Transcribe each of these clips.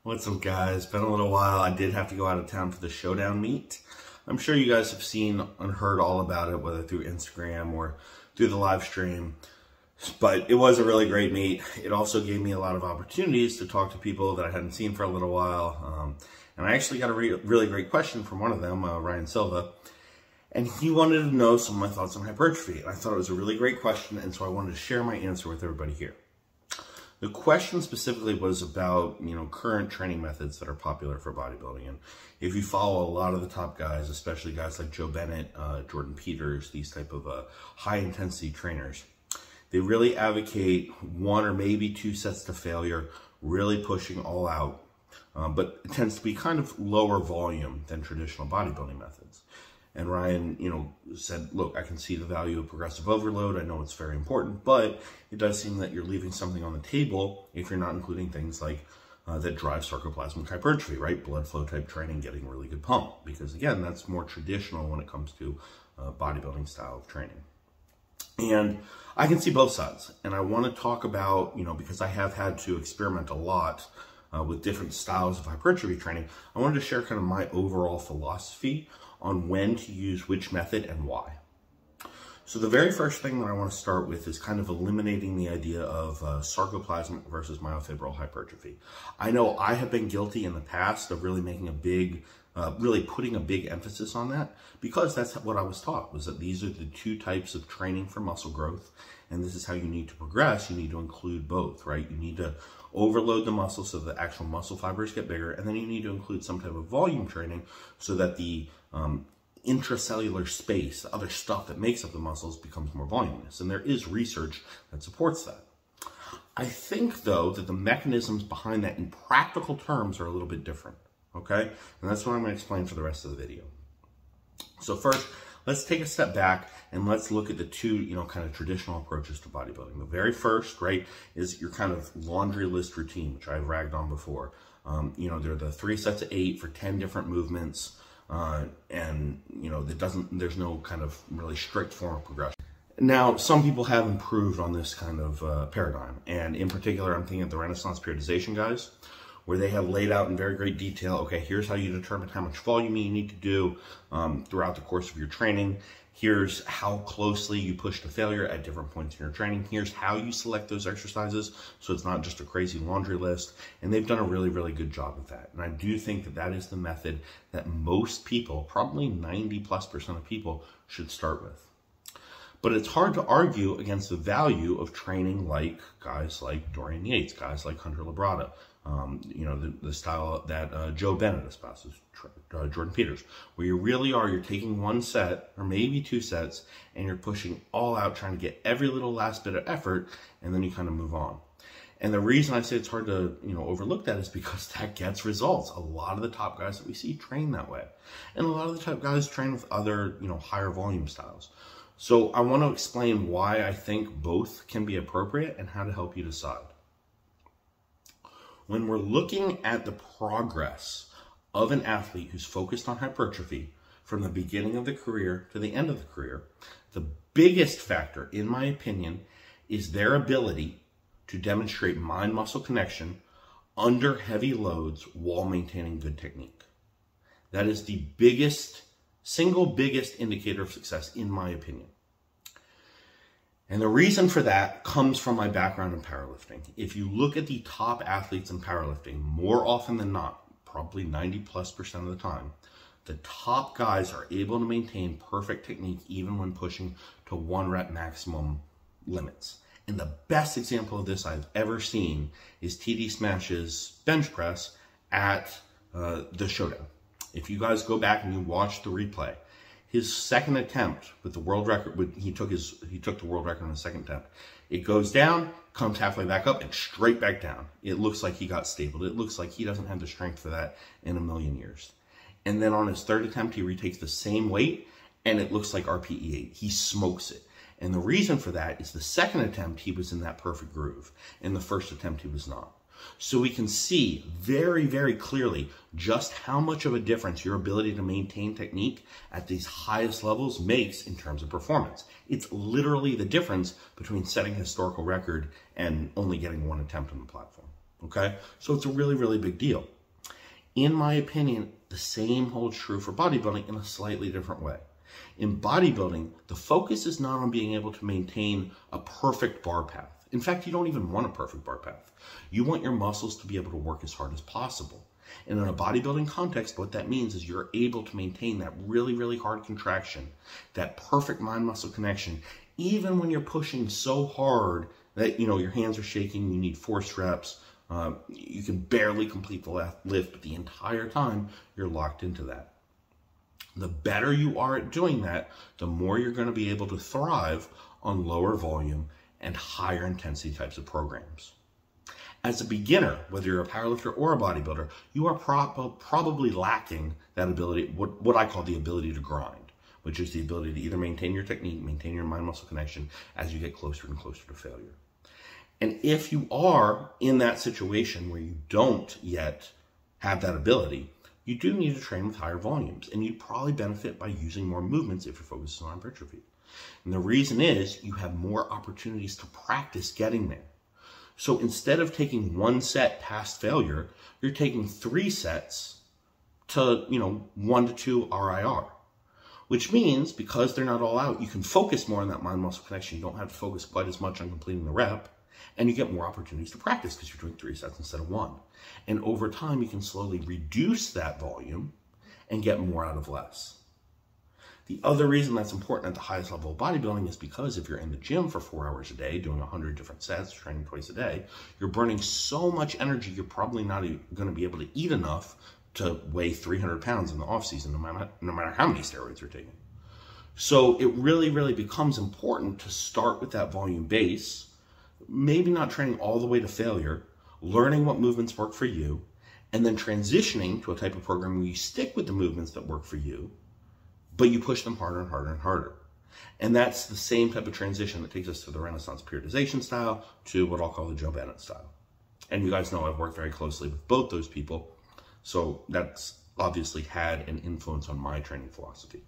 What's up, guys? Been a little while. I did have to go out of town for the Showdown meet. I'm sure you guys have seen and heard all about it, whether through Instagram or through the live stream. But it was a really great meet. It also gave me a lot of opportunities to talk to people that I hadn't seen for a little while. And I actually got a really great question from one of them, Ryan Silva. And he wanted to know some of my thoughts on hypertrophy. And I thought it was a really great question, and so I wanted to share my answer with everybody here. The question specifically was about, current training methods that are popular for bodybuilding. And if you follow a lot of the top guys, especially guys like Joe Bennett, Jordan Peters, these type of high intensity trainers, they really advocate 1 or maybe 2 sets to failure, really pushing all out. But it tends to be kind of lower volume than traditional bodybuilding methods. And Ryan, said, look, I can see the value of progressive overload. I know it's very important, but it does seem that you're leaving something on the table if you're not including things like that drive sarcoplasmic hypertrophy, right? Blood flow type training, getting a really good pump. Because again, that's more traditional when it comes to bodybuilding style of training. And I can see both sides. And I want to talk about, because I have had to experiment a lot with different styles of hypertrophy training, I wanted to share kind of my overall philosophy on when to use which method and why. So the very first thing that I want to start with is kind of eliminating the idea of sarcoplasmic versus myofibrillar hypertrophy. I know I have been guilty in the past of really making a big, really putting a big emphasis on that, because that's what I was taught, was that these are the 2 types of training for muscle growth, and this is how you need to progress. You need to include both, right? You need to overload the muscle so the actual muscle fibers get bigger, and then you need to include some type of volume training so that the intracellular space, the other stuff that makes up the muscles, becomes more voluminous. And there is research that supports that. I think, though, that the mechanisms behind that in practical terms are a little bit different, okay? And that's what I'm going to explain for the rest of the video. So first, let's take a step back and let's look at the 2, kind of traditional approaches to bodybuilding. The very first, right, is your kind of laundry list routine, which I've ragged on before. There are the 3 sets of 8 for 10 different movements. There's no kind of really strict form of progression. Now, some people have improved on this kind of paradigm. And in particular, I'm thinking of the Renaissance periodization guys, where they have laid out in very great detail, okay, here's how you determine how much volume you need to do throughout the course of your training. Here's how closely you push to failure at different points in your training. Here's how you select those exercises, so it's not just a crazy laundry list. And they've done a really, really good job of that. And I do think that that is the method that most people, probably 90+% of people, should start with. But it's hard to argue against the value of training like guys like Dorian Yates, guys like Hunter Labrada, the style that Joe Bennett espouses, Jordan Peters, where you're taking 1 set or maybe 2 sets and you're pushing all out, trying to get every little last bit of effort, and then you kind of move on. And the reason I say it's hard to, overlook that is because that gets results. A lot of the top guys that we see train that way. And a lot of the top guys train with other, higher volume styles. So I want to explain why I think both can be appropriate and how to help you decide. When we're looking at the progress of an athlete who's focused on hypertrophy from the beginning of the career to the end of the career, the biggest factor, in my opinion, is their ability to demonstrate mind-muscle connection under heavy loads while maintaining good technique. That is the single biggest indicator of success, in my opinion. And the reason for that comes from my background in powerlifting. If you look at the top athletes in powerlifting, more often than not, probably 90+% of the time, the top guys are able to maintain perfect technique even when pushing to 1 rep maximum limits. And the best example of this I've ever seen is TD Smash's bench press at the Showdown. If you guys go back and you watch the replay, his second attempt with the world record, he took the world record on the second attempt. It goes down, comes halfway back up, and straight back down. It looks like he got stabled. It looks like he doesn't have the strength for that in a million years. And then on his 3rd attempt, he retakes the same weight, and it looks like RPE8. He smokes it. And the reason for that is the 2nd attempt, he was in that perfect groove. In the 1st attempt, he was not. So we can see very, very clearly just how much of a difference your ability to maintain technique at these highest levels makes in terms of performance. It's literally the difference between setting a historical record and only getting 1 attempt on the platform. okay? So it's a really, really big deal. In my opinion, the same holds true for bodybuilding in a slightly different way. In bodybuilding, the focus is not on being able to maintain a perfect bar path. In fact, you don't even want a perfect bar path. You want your muscles to be able to work as hard as possible. And in a bodybuilding context, what that means is you're able to maintain that really, really hard contraction, that perfect mind-muscle connection, even when you're pushing so hard that, you know, your hands are shaking, you need forced reps, you can barely complete the lift, but the entire time you're locked into that. The better you are at doing that, the more you're going to be able to thrive on lower volume and higher intensity types of programs. As a beginner, whether you're a powerlifter or a bodybuilder, you are probably lacking that ability, what I call the ability to grind, which is the ability to either maintain your technique, maintain your mind-muscle connection as you get closer and closer to failure. And if you are in that situation where you don't yet have that ability, you do need to train with higher volumes, and you'd probably benefit by using more movements if your focus is on hypertrophy. And the reason is you have more opportunities to practice getting there. So instead of taking one set past failure, you're taking 3 sets to, 1 to 2 RIR, which means because they're not all out, you can focus more on that mind-muscle connection. You don't have to focus quite as much on completing the rep, and you get more opportunities to practice because you're doing 3 sets instead of 1. And over time, you can slowly reduce that volume and get more out of less. The other reason that's important at the highest level of bodybuilding is because if you're in the gym for 4 hours a day, doing 100 different sets, training twice a day, you're burning so much energy, you're probably not going to be able to eat enough to weigh 300 pounds in the off season, no matter how many steroids you're taking. So it really, really becomes important to start with that volume base, maybe not training all the way to failure, learning what movements work for you, and then transitioning to a type of program where you stick with the movements that work for you, but you push them harder and harder and harder. And that's the same type of transition that takes us to the Renaissance periodization style to what I'll call the Joe Bennett style. And you guys know I've worked very closely with both those people, so that's obviously had an influence on my training philosophy.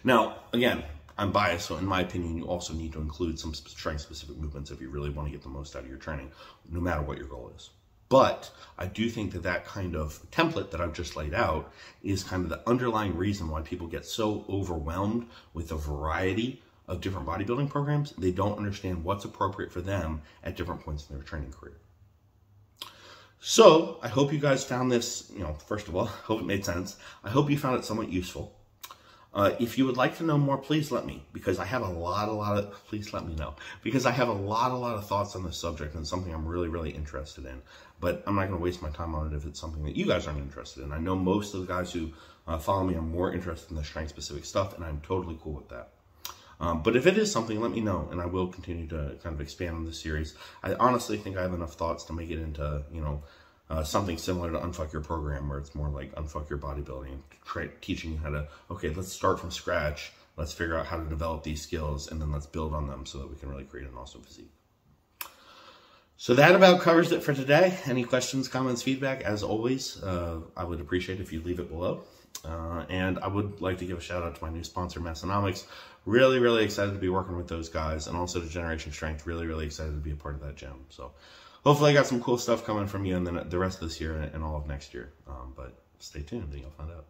Now, again, I'm biased, so in my opinion, you also need to include some strength-specific movements if you really want to get the most out of your training, no matter what your goal is. But I do think that that kind of template that I've just laid out is kind of the underlying reason why people get so overwhelmed with a variety of different bodybuilding programs. They don't understand what's appropriate for them at different points in their training career. So I hope you guys found this, first of all, I hope it made sense. I hope you found it somewhat useful. If you would like to know more, please let me, because I have a lot of thoughts on this subject, and it's something I'm really, really interested in. But I'm not going to waste my time on it if it's something that you guys aren't interested in. I know most of the guys who follow me are more interested in the strength-specific stuff, and I'm totally cool with that. But if it is something, let me know, and I will continue to kind of expand on this series. I honestly think I have enough thoughts to make it into, something similar to Unfuck Your Program, where it's more like Unfuck Your Bodybuilding, teaching you how to, okay, let's start from scratch, let's figure out how to develop these skills, and then let's build on them so that we can really create an awesome physique. So that about covers it for today. Any questions, comments, feedback, as always, I would appreciate if you leave it below. And I would like to give a shout out to my new sponsor, Massonomics. Really, really excited to be working with those guys, and also to Generation Strength. Really, really excited to be a part of that gym. So hopefully I got some cool stuff coming from you, and then the rest of this year and all of next year. But stay tuned and you'll find out.